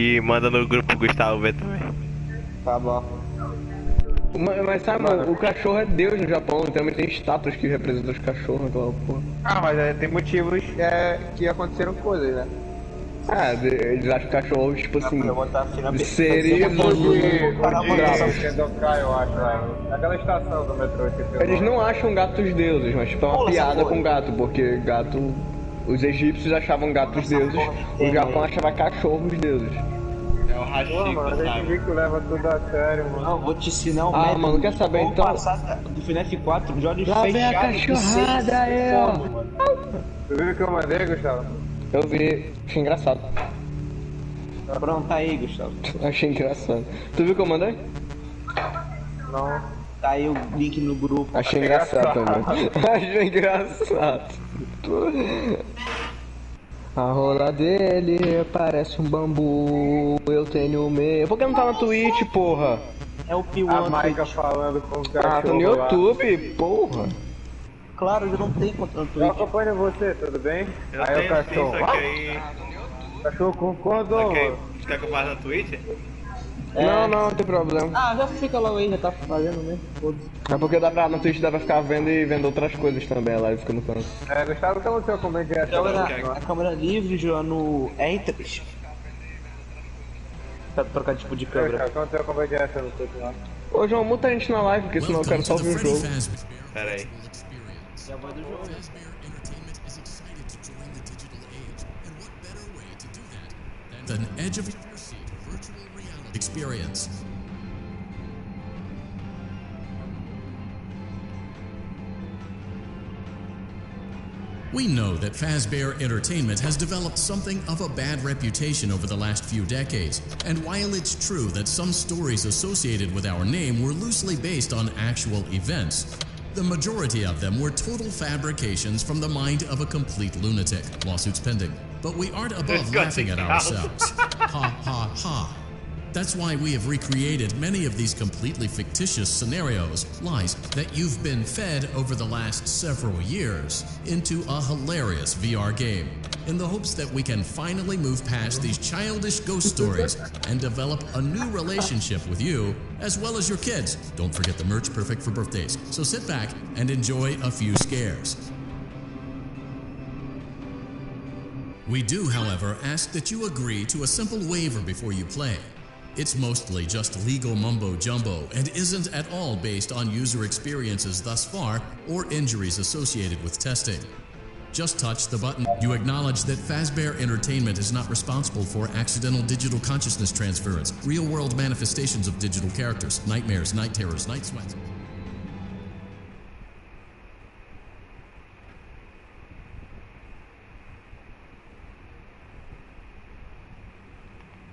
E manda no grupo Gustavo ver também. Tá bom. Mas sabe, mano, o cachorro é Deus no Japão, então tem estátuas que representam os cachorros naquela porra. Ah, mas tem motivos que aconteceram coisas, né? Eles acham cachorros, tipo assim, Seres seres... eu acho, aquela estação do metrô que Eles não acham gatos deuses, mas tipo, é uma piada com gato, porque gato... Os egípcios achavam gatos deuses, o Japão achava cachorros deuses. É o Rashid, mano, a gente que leva tudo a sério, mano. Não, vou te ensinar um método. Mano, quer saber então? Do Fnaf 4, de olhos Lá fechados. vem a cachorrada aí, ó. Tu viu o que eu mandei, Gustavo? Eu vi, achei engraçado. Pronto, tá aí, Gustavo. Achei engraçado. Tu viu o que eu mandei? Não. Tá aí o link no grupo. Achei engraçado também. Achei engraçado. A rola dele parece um bambu, eu tenho medo. Por que não tá na Twitch, porra? É o P1. A Maika falando com o cachorro. Tá no YouTube, porra. Claro, eu não tenho conta no Eu Twitch. acompanho você, tudo bem? Eu aí tenho o cachorro. sim, só que aí... O cachorro concordou. Ok, você quer que eu faça na Twitch? Não tem problema. Já fica logo aí, já tá fazendo mesmo. Foda-se. É porque na Twitch dá pra ficar vendo e vendo outras coisas também, a live fica no canto. Gustavo, como seu como é que é? A câmera livre, no R3. Pra trocar tipo de câmera. Como seu como é que é no Twitch lá? Ô João, muita gente na live, porque senão eu quero só ouvir o jogo. Pera aí. E a voz do jogo. An edge of your seat virtual reality experience. We know that Fazbear Entertainment has developed something of a bad reputation over the last few decades, and while it's true that some stories associated with our name were loosely based on actual events, the majority of them were total fabrications from the mind of a complete lunatic. Lawsuits pending. But we aren't above laughing at ourselves. Ha ha ha. That's why we have recreated many of these completely fictitious scenarios, lies, that you've been fed over the last several years into a hilarious VR game, in the hopes that we can finally move past these childish ghost stories and develop a new relationship with you, as well as your kids. Don't forget the merch, perfect for birthdays. So sit back and enjoy a few scares. We do, however, ask that you agree to a simple waiver before you play. It's mostly just legal mumbo-jumbo and isn't at all based on user experiences thus far or injuries associated with testing. Just touch the button. You acknowledge that Fazbear Entertainment is not responsible for accidental digital consciousness transference, real-world manifestations of digital characters, nightmares, night terrors, night sweats.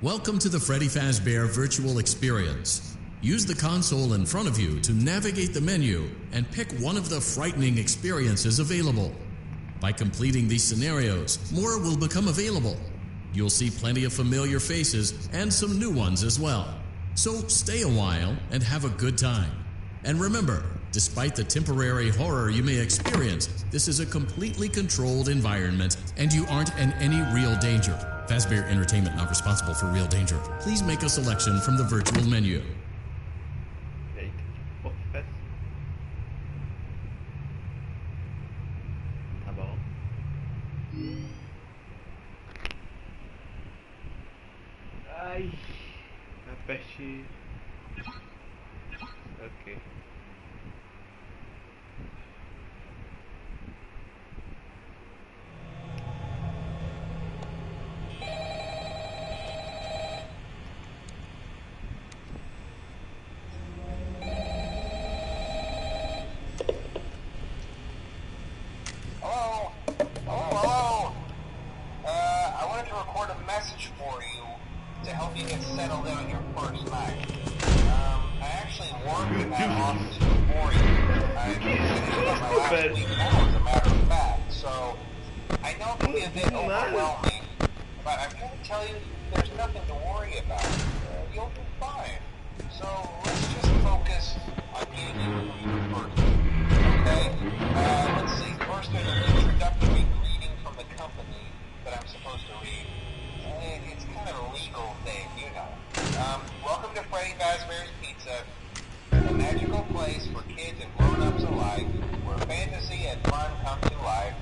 Welcome to the Freddy Fazbear Virtual Experience. Use the console in front of you to navigate the menu and pick one of the frightening experiences available. By completing these scenarios, more will become available. You'll see plenty of familiar faces and some new ones as well. So stay a while and have a good time. And remember, despite the temporary horror you may experience, this is a completely controlled environment and you aren't in any real danger. Fazbear Entertainment not responsible for real danger. Please make a selection from the virtual menu. Tá bom. Ai, aperte. Ok. Message for you to help you get settled in on your first night. I actually worked in that office before you. I finished up my last week now, as a matter of fact. So I know it can be a bit overwhelming, but I'm going to tell you there's nothing to worry about. You'll be fine. So let's just focus on getting you through your first week. Okay? Let's see. First, there's an introductory greeting from the company that I'm supposed to read. It's kind of a legal thing. Welcome to Freddy Fazbear's Pizza, a magical place for kids and grown-ups alike, where fantasy and fun come to life.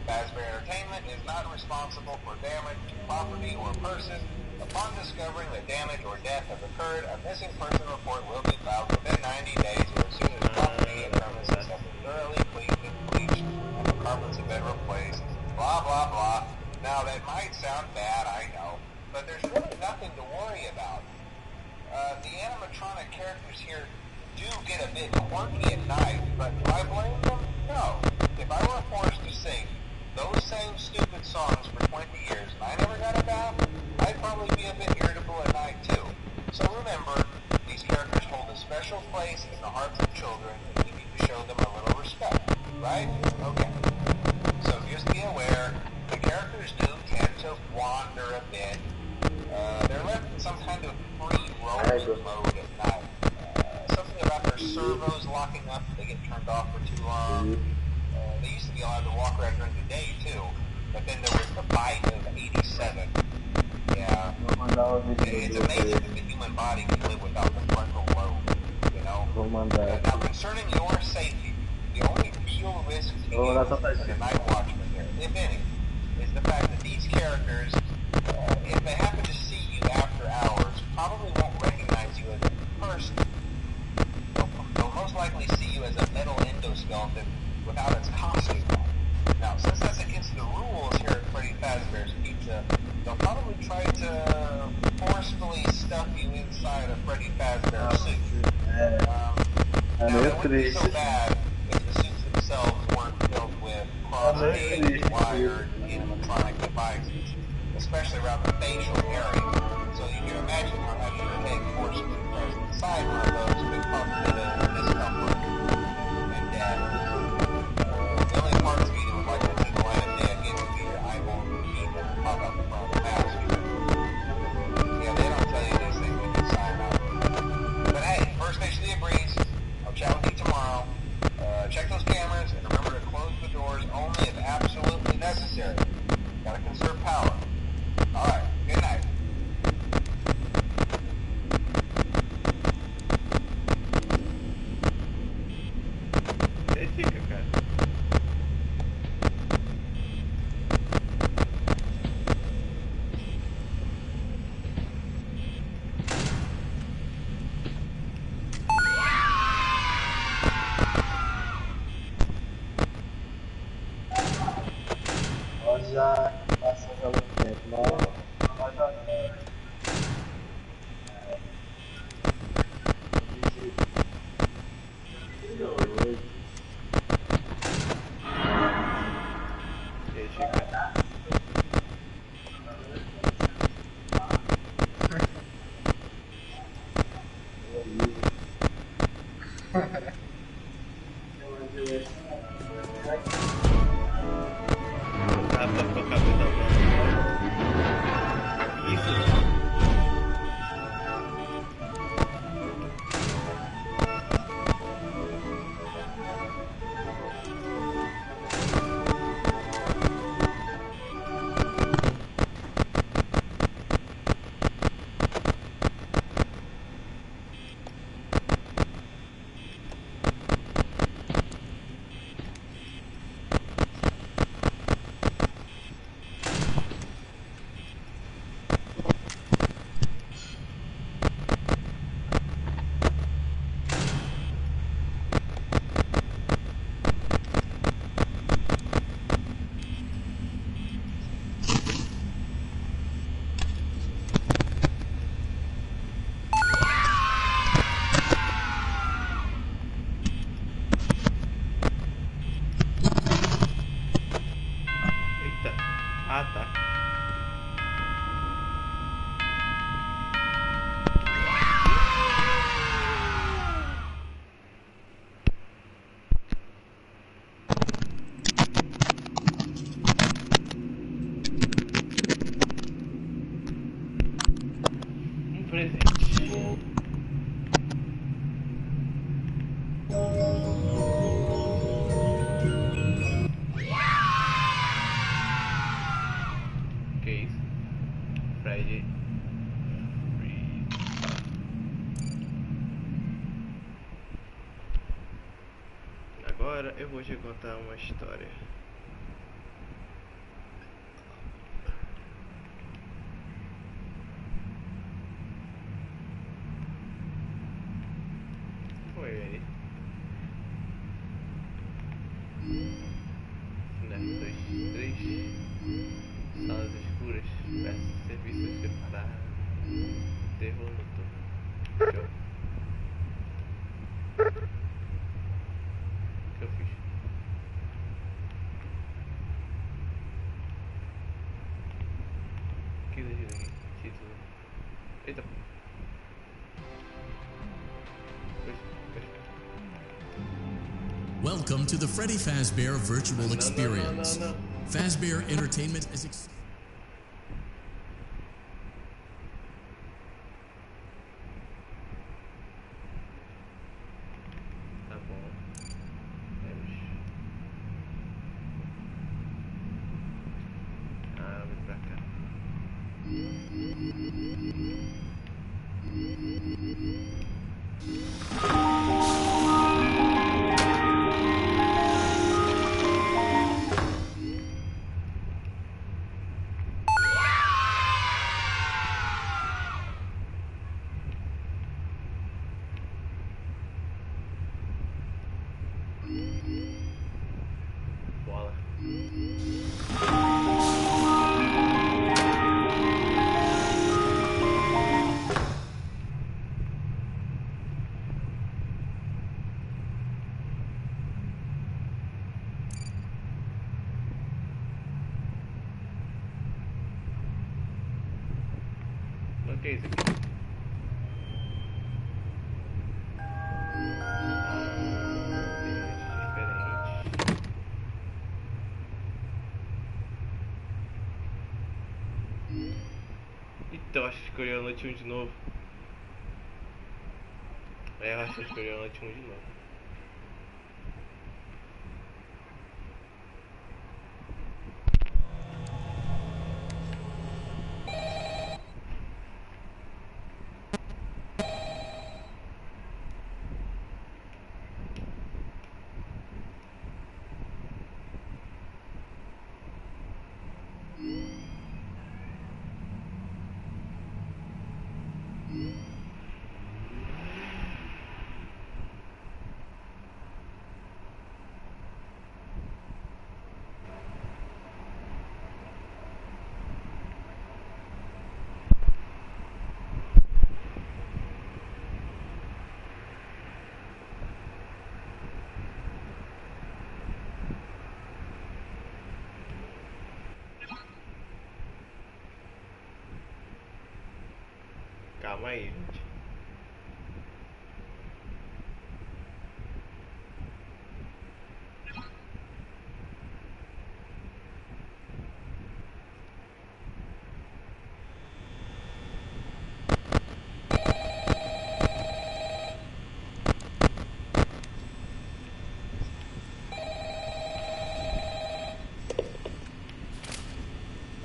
Fazbear Entertainment is not responsible for damage to property or person. Upon discovering that damage or death has occurred, a missing person report will be filed within 90 days or as soon as property and premises have been thoroughly cleaned and bleached and the carpets have been replaced. Blah, blah, blah. Now, that might sound bad, I know, but there's really nothing to worry about. The animatronic characters here do get a bit quirky at night, but do I blame them? No. If I were forced to sing those same stupid songs for 20 years and I never got a bath, I'd probably be a bit irritable at night too. So remember, these characters hold a special place in the hearts of children and we need to show them a little respect, right? Okay. So just be aware, the characters do tend to wander a bit. They're left in some kind of free roaming mode at night. Something about their servos locking up if they get turned off for too long. They used to be allowed to walk around during the day too, but then there was the bite of 87. Yeah. It's amazing that the human body can live without the frontal lobe, you know? Now concerning your safety, the only real risk to you as a night watchman there, if any, is the fact that these characters, if they happen to see you after hours, probably won't recognize you as a person. They'll most likely see you as a metal endoskeleton without its costume on. Now, since that's against the rules here at Freddy Fazbear's Pizza, they'll probably try to forcefully stuff you inside a Freddy Fazbear suit. Now, it wouldn't be so bad if the suits themselves weren't filled with cross-gauge, wired, animatronic devices, especially around the facial area. So you can imagine how much it would take forcing you present inside one of those could cause a bit of discomfort and death. The only parts of you that would likely see the light of day again would be your eyeball and feet that would pop up in front of the mask. Yeah, they don't tell you these things when you sign up. But hey, first station of the breeze. I'll chat with you tomorrow. Check those cameras and remember to close the doors only if absolutely necessary. Gotta conserve power. Alright, good night. Você fica, cara. Já passou algum tempo, não vai dar. E aí, Chica? Tá pra tocar isso. Ah, tá. Presente. Que isso? Fred. Agora eu vou te contar uma história. Foi ele. Fnaf 2, 3. Salas escuras. Versus serviços separados. Terror no topo. Show. O que eu fiz? Que legenda aqui? Título. Eita. Welcome to the Freddy Fazbear Virtual Experience. No. Fazbear Entertainment is... Tá bom. Vamos. Vem pra cá. Bola. O que é isso aqui? Então acho que escolhi a noite 1 de novo. Eu acho que escolhi a noite 1 de novo. Calma aí, gente.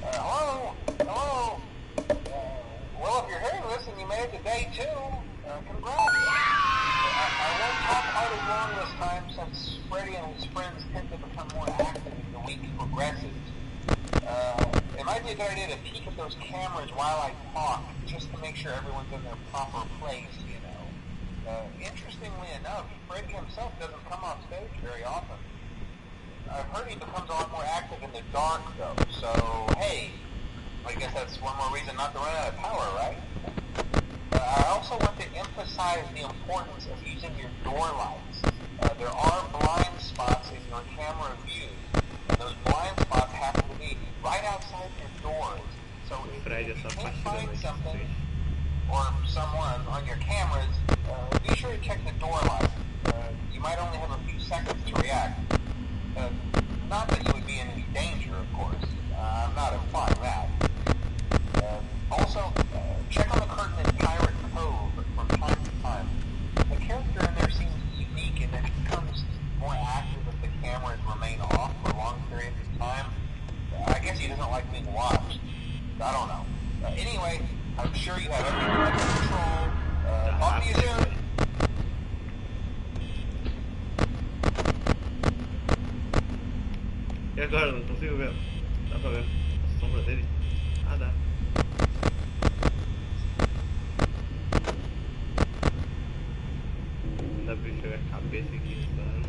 Hello? Hello? Well, if you're hearing this and you made it to day 2, congrats. I won't talk quite as long this time since Freddy and his friends tend to become more active as the week progresses. It might be a good idea to peek at those cameras while I talk, just to make sure everyone's in their proper place, you know. Interestingly enough, Freddy himself doesn't come off stage very often. I've heard he becomes a lot more active in the dark, though, so, hey, I guess that's one more reason not to run out of power, right? I also want to emphasize the importance of using your door lights. There are blind spots in your camera view, and those blind spots happen to be right outside your doors. So if you can't find something or someone on your cameras, be sure to check the door lights. You might only have a few seconds to react. Not that you would be in any danger, of course. I'm not implying that. Also, check on the curtain in Pirate Cove from time to time. The character in there seems unique in that he becomes more active if the cameras remain off for long periods of time. I guess he doesn't like being watched. I don't know. Anyway, I'm sure you have everything under control. Talk to you soon. E agora? Não consigo ver. Dá pra ver a sombra dele? Ah, dá. Dá pra enxergar a cabeça aqui, sabe?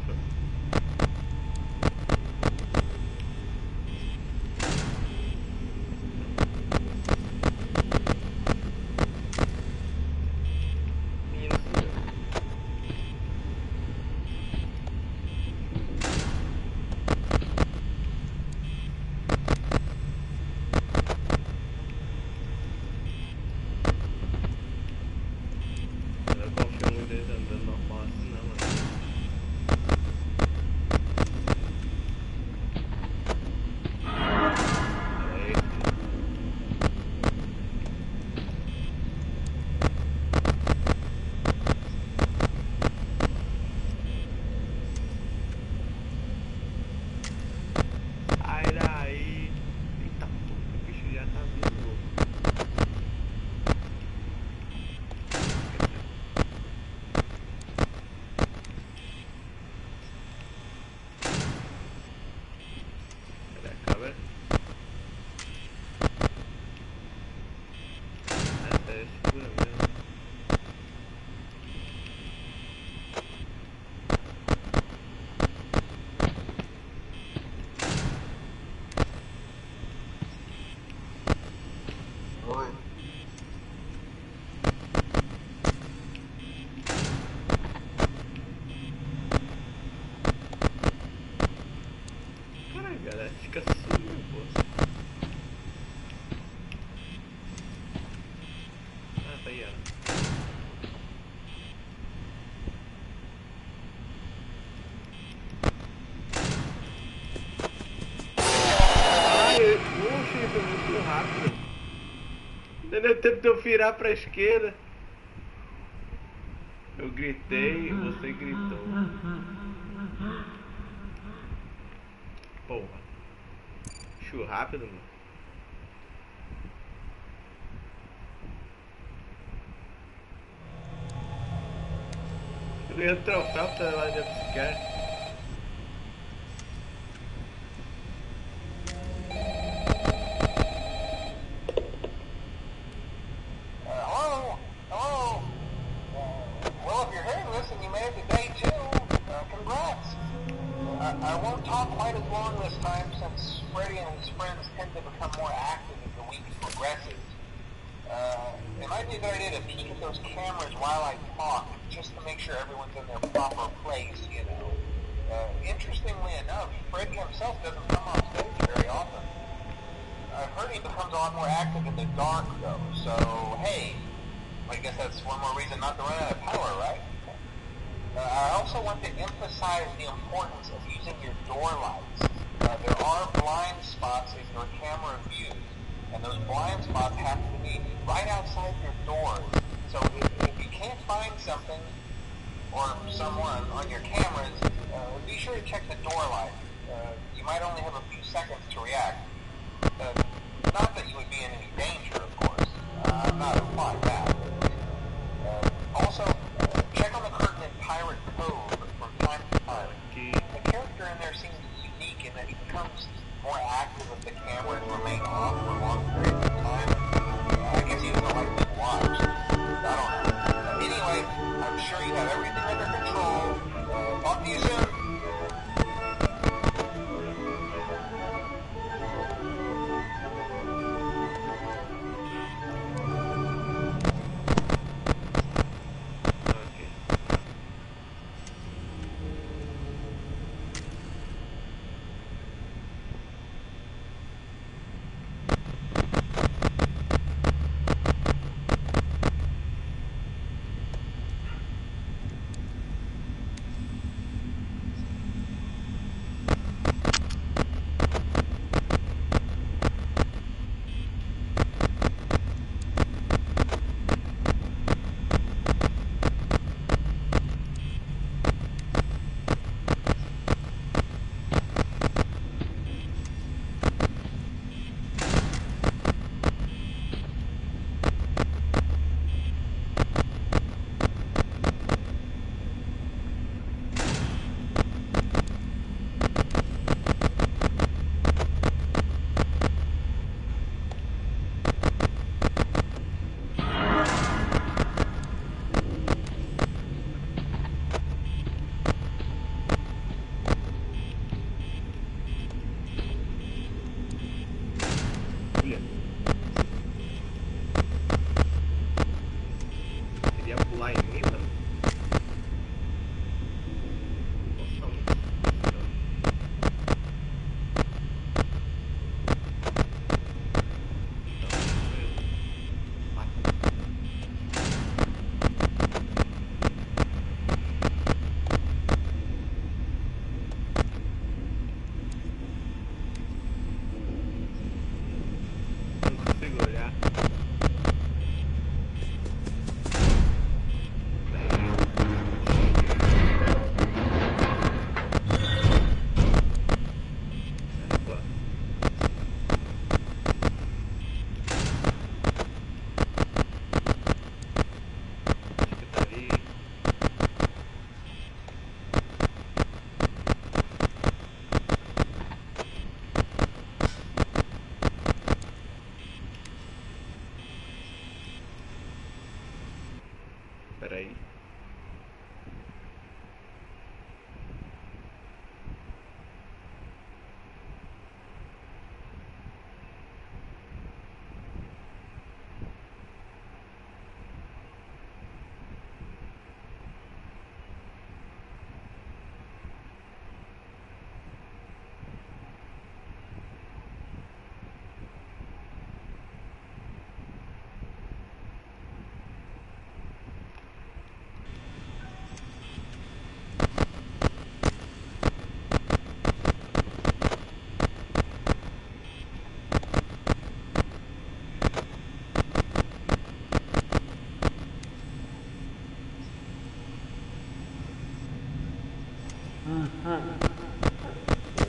Caraí. Eita porra, o bicho já tá vindo louco. Cadê a câmera? Essa é segura mesmo. Oi. Caralho, galera, fica sujo, pô. Ah, tá aí, ó. Ai, puxa, foi muito rápido. Não deu tempo de eu virar pra esquerda. Eu gritei, você gritou. Porra. Chu rápido, mano. Eu ganhei o troféu pra lá de psiquiatra. Hello? Hello? Well, if you're hearing this and you made it to day 2, congrats. I won't talk quite as long this time since Freddy and his friends tend to become more active as the week progresses. It might be a good idea to peek at those cameras while I talk, just to make sure everyone's in their proper place, you know. Interestingly enough, Freddy himself doesn't come on stage very often. I've heard he becomes a lot more active in the dark, though, so hey, I guess that's one more reason not to run out of power, right? I also want to emphasize the importance of using your door lights. There are blind spots in your camera views, and those blind spots have to be right outside your doors. So if you can't find something or someone on your cameras, be sure to check the door light. You might only have a few seconds to react. Not that you would be in any danger, of course. I'm not implying that. Also, check on the curtain in Pirate Cove from time to time. The character in there seems unique in that he becomes more active if the cameras remain off for long periods of time. I guess he doesn't like being watched. I don't know. Anyway, I'm sure you have everything under control. Talk to you soon. ia pular em mim, mano. Nossa, mano. Não consigo olhar. Peraí.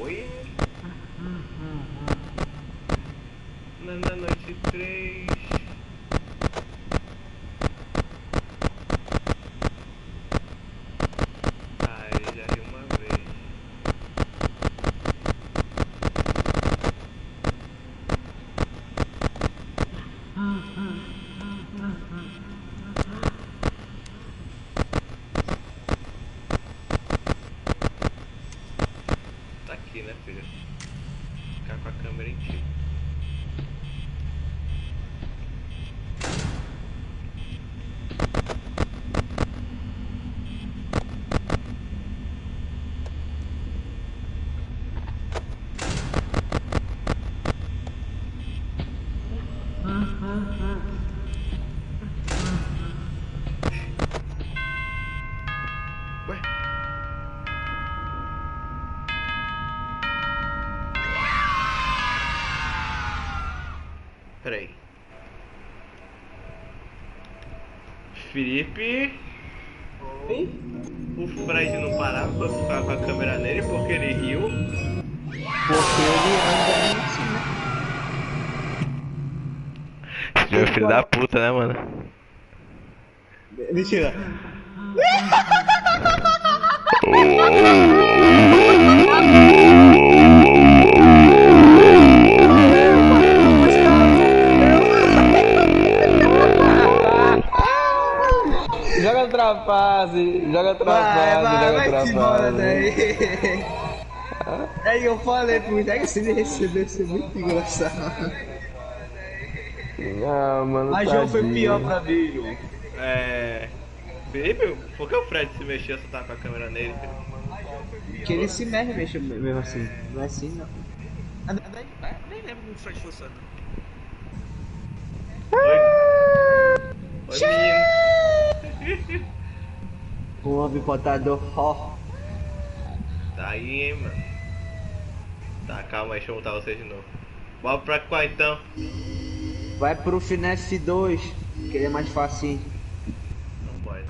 Oi? Na noite 3. Ai, já ri uma vez. Tá aqui, né, filha? Ficar com a câmera em ti. Ué? Peraí. Felipe? Oi? O Fred não parava pra ficar com a câmera nele porque ele riu? Porque ele anda assim, Esse é filho da puta, né, mano? né? Mentira. Joga outra fase, joga outra fase, joga outra fase. Aí eu falei pro Jack, se ele receber, ser muito engraçado. Ah, mano, Mas João foi pior pra mim, João. Felipe, por que o Fred se mexeu se tava com a câmera nele, Felipe? Porque ele se mexe mesmo assim. Não é assim, não. Nem lembro como o Fred funciona. Oi, menino. O homem botador, ó. Tá aí, hein, mano. Tá, calma aí, deixa eu montar vocês de novo. Bora pra qual então? Vai pro Fnaf 2, que ele é mais facinho. Não pode.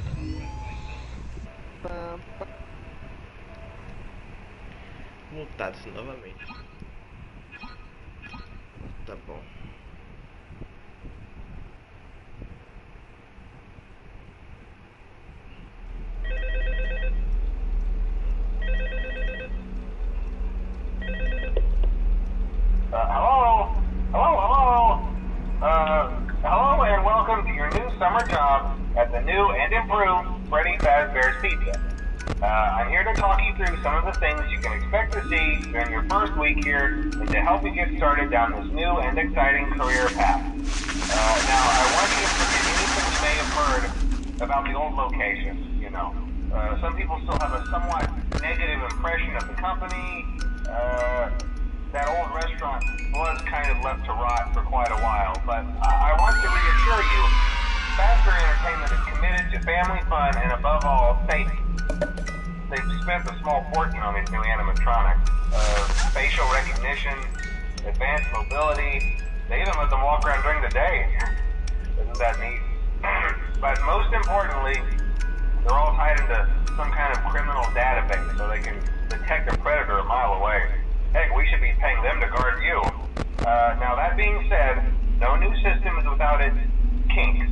Mutados novamente. Tá bom. Hello and welcome to your new summer job at the new and improved Freddy Fazbear's Pizza. I'm here to talk you through some of the things you can expect to see during your first week here and to help you get started down this new and exciting career path. Now, I want you to forget anything you may have heard about the old location, you know. Some people still have a somewhat negative impression of the company. That old restaurant was kind of left to rot for quite a while, but I want to reassure you, Fazbear Entertainment is committed to family fun and above all, safety. They've spent a small fortune on these new animatronics. Facial recognition, advanced mobility, they even let them walk around during the day. Isn't that neat? But most importantly, they're all tied into some kind of criminal database so they can detect a predator a mile away. Heck, we should be paying them to guard you. Now that being said, no new system is without its kinks.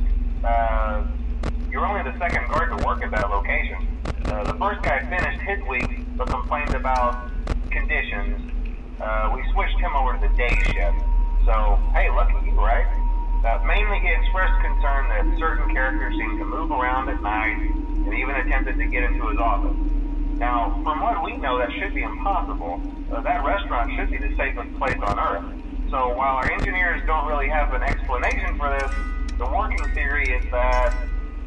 You're only the second guard to work at that location. The first guy finished his week, but complained about conditions. We switched him over to the day shift. So, hey, lucky you, right? Mainly he expressed concern that certain characters seem to move around at night, and even attempted to get into his office. Now, from what we know, that should be impossible. That restaurant should be the safest place on Earth. So while our engineers don't really have an explanation for this, the working theory is that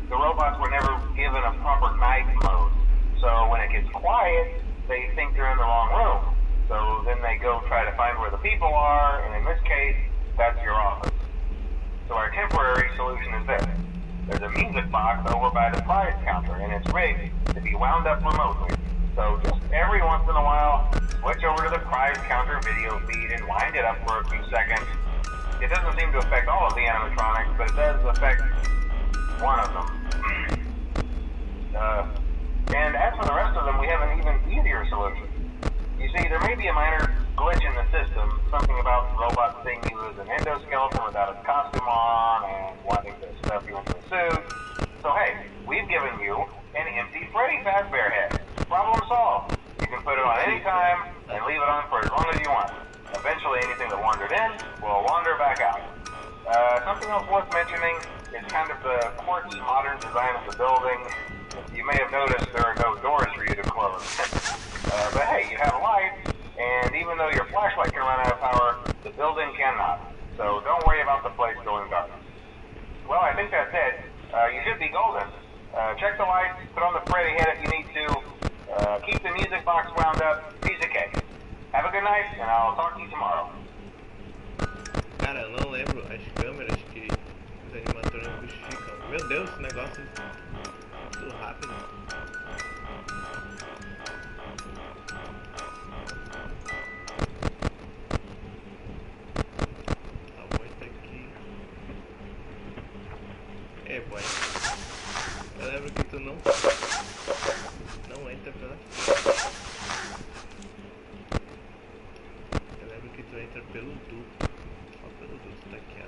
the robots were never given a proper night mode. So when it gets quiet, they think they're in the wrong room. So then they go try to find where the people are, and in this case, that's your office. So our temporary solution is this. There's a music box over by the prize counter, and it's rigged to be wound up remotely. So just every once in a while, switch over to the prize counter video feed and wind it up for a few seconds. It doesn't seem to affect all of the animatronics, but it does affect one of them. And as for the rest of them, we have an even easier solution. You see, there may be a minor glitch in the system, something about robots seeing you as an endoskeleton without a costume on and wanting to stuff you into a suit. So hey, we've given you an empty Freddy Fazbear head. Problem solved. You can put it on any time and leave it on for as long as you want. Eventually anything that wandered in will wander back out. Something else worth mentioning is kind of the quirky modern design of the building. You may have noticed there are no doors for you to close. But hey, you have lights, and even though your flashlight can run out of power, the building cannot. So don't worry about the place going dark. Well, I think that's it. You should be golden. Check the lights, put on the Freddy head if you need to. Keep the music box wound up. Piece of cake. Have a good night, and I'll talk to you tomorrow. Cara, eu não lembro as câmeras que os animatrônicos ficam. Meu Deus, esse negócio é muito rápido. A voz tá aqui. É, boy. Eu lembro que tu não entra pela frente. Eu lembro que tu entra pelo duto. Só pelo duto daqui, ó.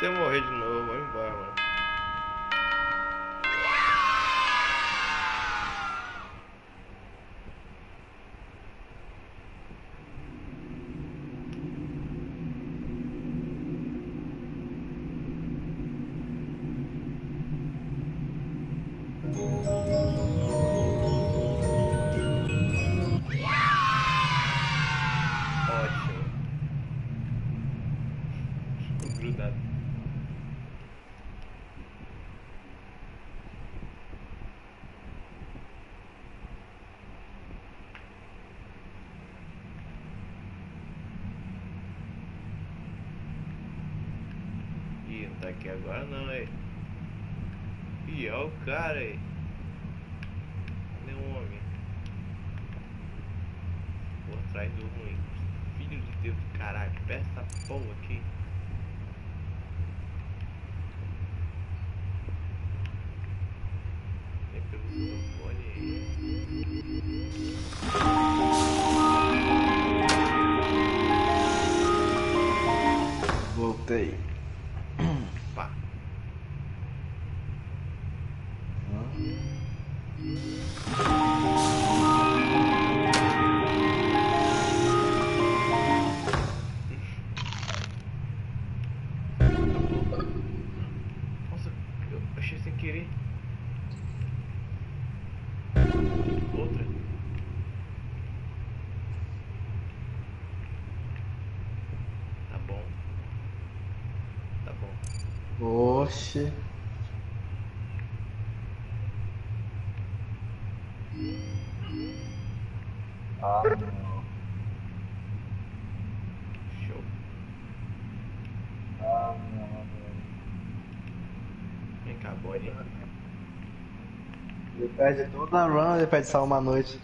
Se eu morrer de novo, eu vou embora, mano. grudado. Ih, não tá aqui agora não, aí. Ih, olha o cara aí. Cadê o homem? Por trás do ruim. Filho de Deus do caralho, pega essa porra aqui. Vem pelo telefone aí. Voltei. Pá. Nossa, eu achei sem querer. Outra. Tá bom. Tá bom. Oxe. Ah, não. Show. Ah, não. Vem cá, Bonnie. Ele perde toda a run, ele perde só uma noite.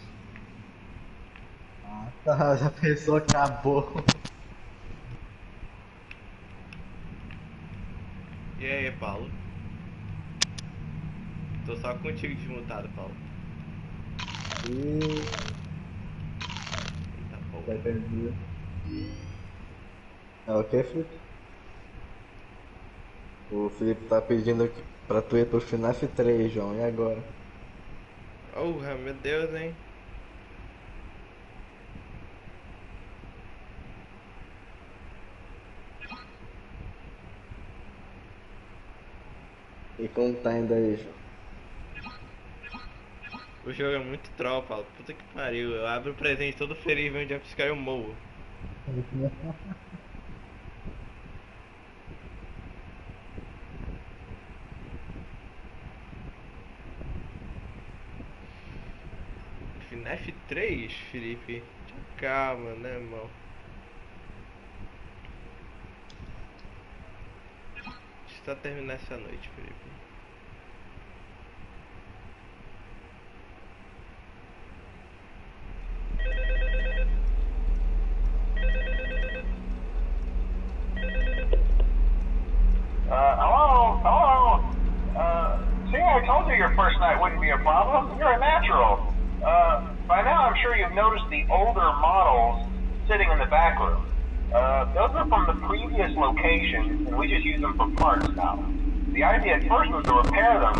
Ah, tá. Já pensou, acabou. E aí, Paulo? Tô só contigo desmutado, Paulo. E... Eita porra. vai perder. É o que, Felipe? O Felipe tá pedindo aqui pra tu ir pro Fnaf 3, João. E agora? Porra, meu Deus, hein? E como tá ainda aí, João? O jogo é muito troll, Paulo. Puta que pariu. Eu abro o presente todo feliz, vem um jumpscare e eu morro. Fnaf 3, Felipe? Calma, né, irmão? Deixa eu só terminar essa noite, Felipe. Hello? Hello? See, I told you your first night wouldn't be a problem. You're a natural. By now I'm sure you've noticed the older models sitting in the back room. Those are from the previous location, and we just use them for parts now. The idea at first was to repair them.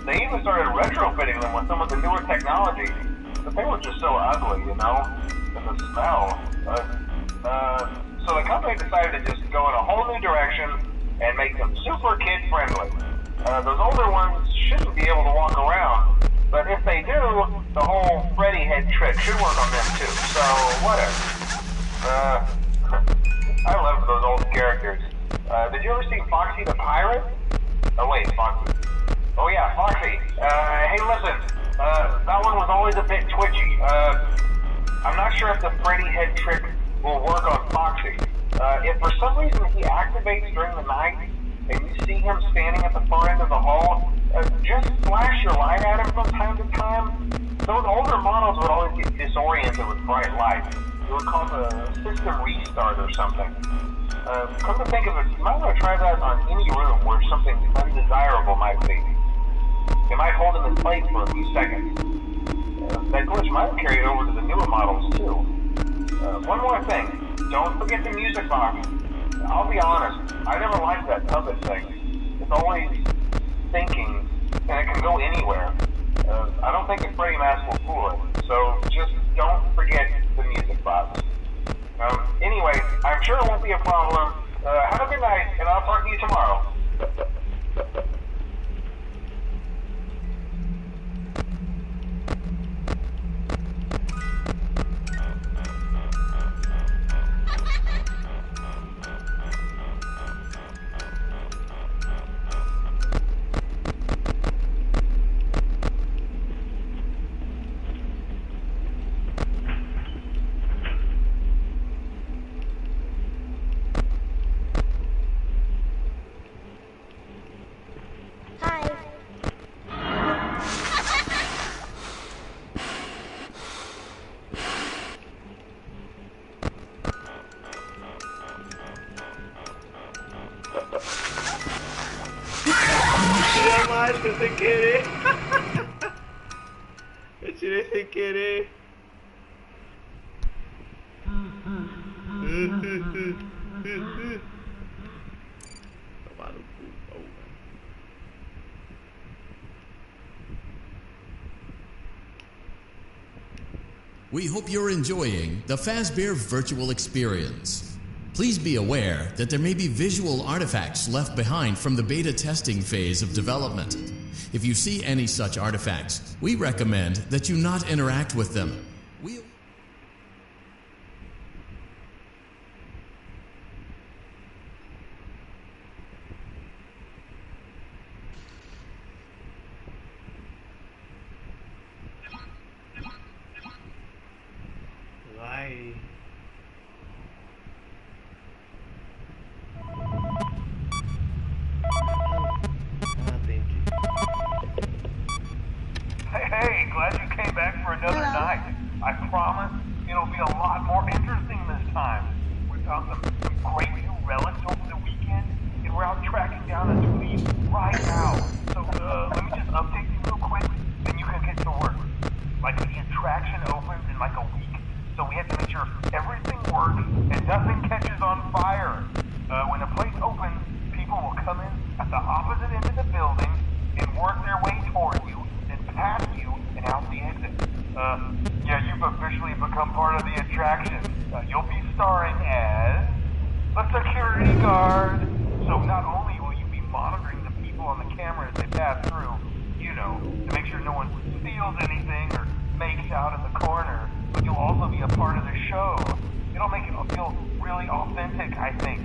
They even started retrofitting them with some of the newer technology, but they were just so ugly, you know? And the smell. So the company decided to just go in a whole new direction and make them super kid-friendly. Those older ones shouldn't be able to walk around, but if they do, the whole Freddy head trick should work on them too, so whatever. I love those old characters. Did you ever see Foxy the Pirate? Oh wait, Foxy. Oh yeah, Foxy. Hey listen, that one was always a bit twitchy. I'm not sure if the Freddy head trick will work on Foxy. If for some reason he activates during the night, and you see him standing at the far end of the hall, just flash your light at him from time to time. Those older models would always get disoriented with bright light. It would cause a system restart or something. Come to think of it, you might want to try that on any room where something undesirable might be. It might hold him in place for a few seconds. That glitch might have carried over to the newer models too. One more thing, don't forget the music box. I'll be honest, I never liked that puppet thing. It's always thinking, and it can go anywhere. I don't think a Freddy mask will fool it, so just don't forget the music box. Anyway, I'm sure it won't be a problem. Have a good night, and I'll talk to you tomorrow. máscara sem querer. Eu tirei sem querer. Tomar no cu. We hope you're enjoying the Fazbear virtual experience. Please be aware that there may be visual artifacts left behind from the beta testing phase of development. If you see any such artifacts, we recommend that you not interact with them. Vai. Entendi. Hey, glad you came back for another night. I promise it'll be a lot more interesting this time. We found some great new relics over the weekend, and we're out tracking down a new lead right now. So let me just update you real quick, then you can get to work. Like the attraction opens in like a week, so we have to make sure everything works and nothing catches on fire. When the place opens, people will come in at the opposite end of the building and work their way toward you, then past you, and out the exit. Yeah, you've officially become part of the attraction. You'll be starring as a security guard. So not only will you be monitoring the people on the camera as they pass through, you know, to make sure no one steals anything or makes out in the corner, but you'll also be a part of the show. It'll make it feel really authentic, I think.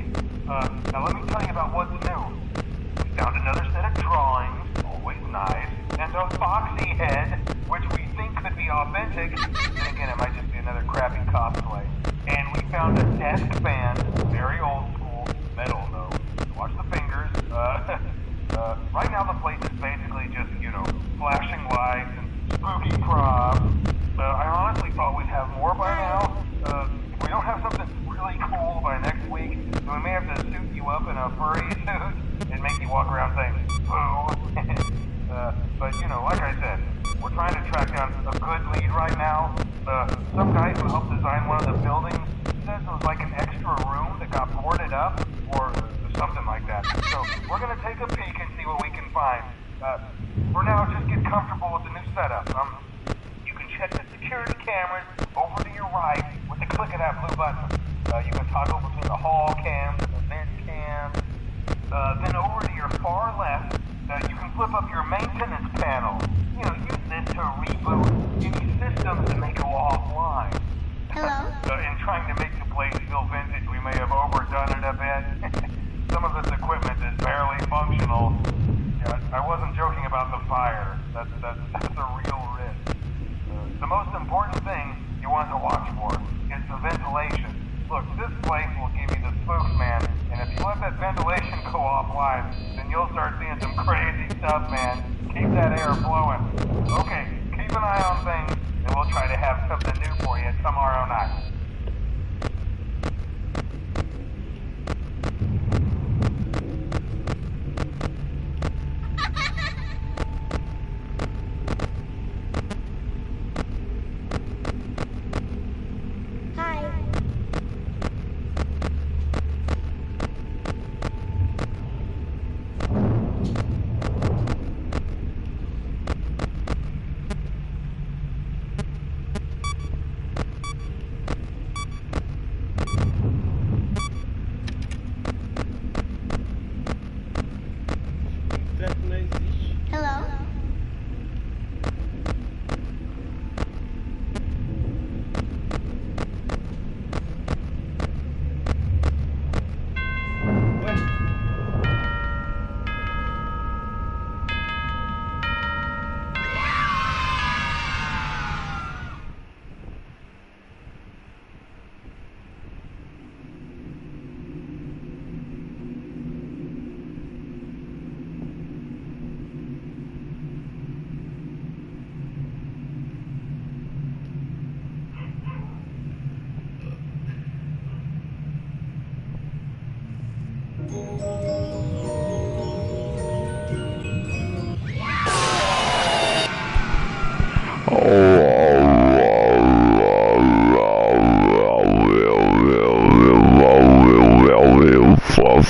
Now let me tell you about what's new. We found another set of drawings, always nice, and a foxy head, which we think could be authentic. Then again, it might just be another crappy cosplay. And we found a desk fan, very old school, metal though. Watch the fingers. Right now the place is basically just, you know, flashing lights and spooky props. I honestly thought we'd have more by now. If we don't have something really cool by next week, then we may have to suit you up in a furry suit and make you walk around saying, boo. But, you know, like I said, we're trying to track down a good lead right now. Some guy who helped design one of the buildings says it was like an extra room that got boarded up, or something like that. So we're going to take a peek and see what we can find. For now, just get comfortable with the new setup. You can check the security cameras over to your right with the click of that blue button. You can toggle between the hall cams and the vent cams. Then over to your far left, you can flip up your maintenance panel. You know, use this to reboot any systems that may go offline. Hello? In trying to make the place feel vintage, we may have overdone it a bit. Some of this equipment is barely functional. Yeah, I wasn't joking about the fire. That's a real risk. The most important thing you want to watch for is the ventilation. Look, this place will give you the spooks, man, and if you let that ventilation go offline, then you'll start seeing some crazy stuff, man. Keep that air flowing. Okay, keep an eye on things, and we'll try to have something new for you tomorrow night. João,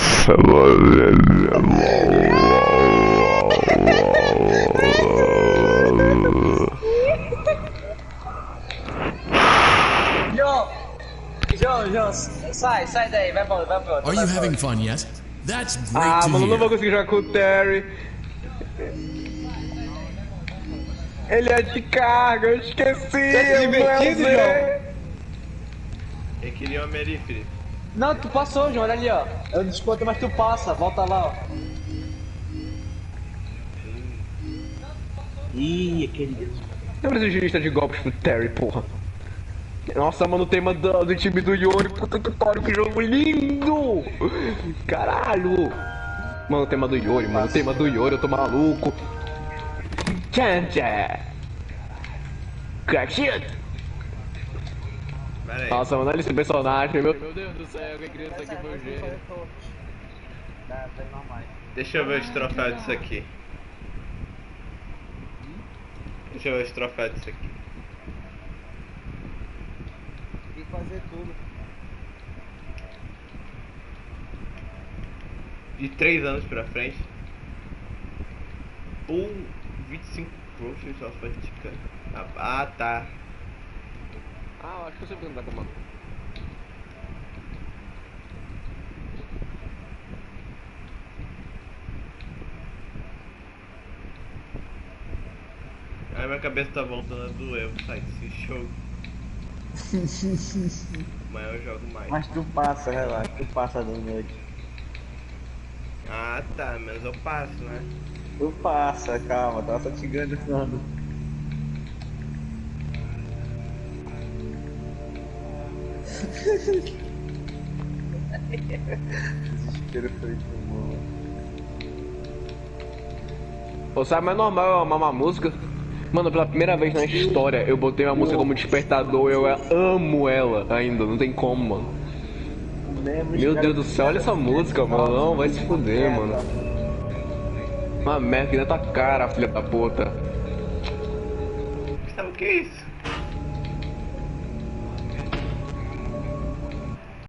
sai daí, vai pra outra. Are you having fun yet? That's great Ah, to mano, não vou hear. conseguir jogar com o Terry. Ele é de carga, eu esqueci. É divertido, João? Ele queria uma Mary, Felipe. Não, tu passou, João, olha ali, ó. Eu desconto, mas tu passa, volta lá, ó. Ih, aquele... Lembra de lista de golpes pro Terry, porra. Nossa, mano, o tema do time do Yori, puta que pariu, que jogo lindo! Caralho! Mano, o tema do Yori, mano, o tema do Yori, eu tô maluco. Tchan, tchan. Crackshit! Pera aí. Nossa, mano, olha esse personagem, meu Deus do céu, que criança aqui foi gênio. Deixa eu ver os troféus disso aqui. Deixa eu ver os troféus disso aqui. Tem que fazer tudo. De 3 anos pra frente. Ou 25 trophies of Vatican. Ah, tá. Ah, acho que eu sei perguntar como. Ai, minha cabeça tá voltando a doer, eu vou sair desse jogo. Amanhã eu jogo mais. Mas tu passa, relaxa, tu passa da noite. Ah, tá, mas eu passo, né? Tu passa, calma, tava só te enganando. Desespero foi muito bom. Pô, sabe, mas é normal eu amar uma música. Mano, pela primeira vez na história eu botei uma música como despertador, eu amo ela ainda, não tem como, mano. Meu Deus do céu, olha essa música, mano, não, vai se fuder, mano. Uma merda que na tua cara, filha da puta. Gustavo, o que é isso?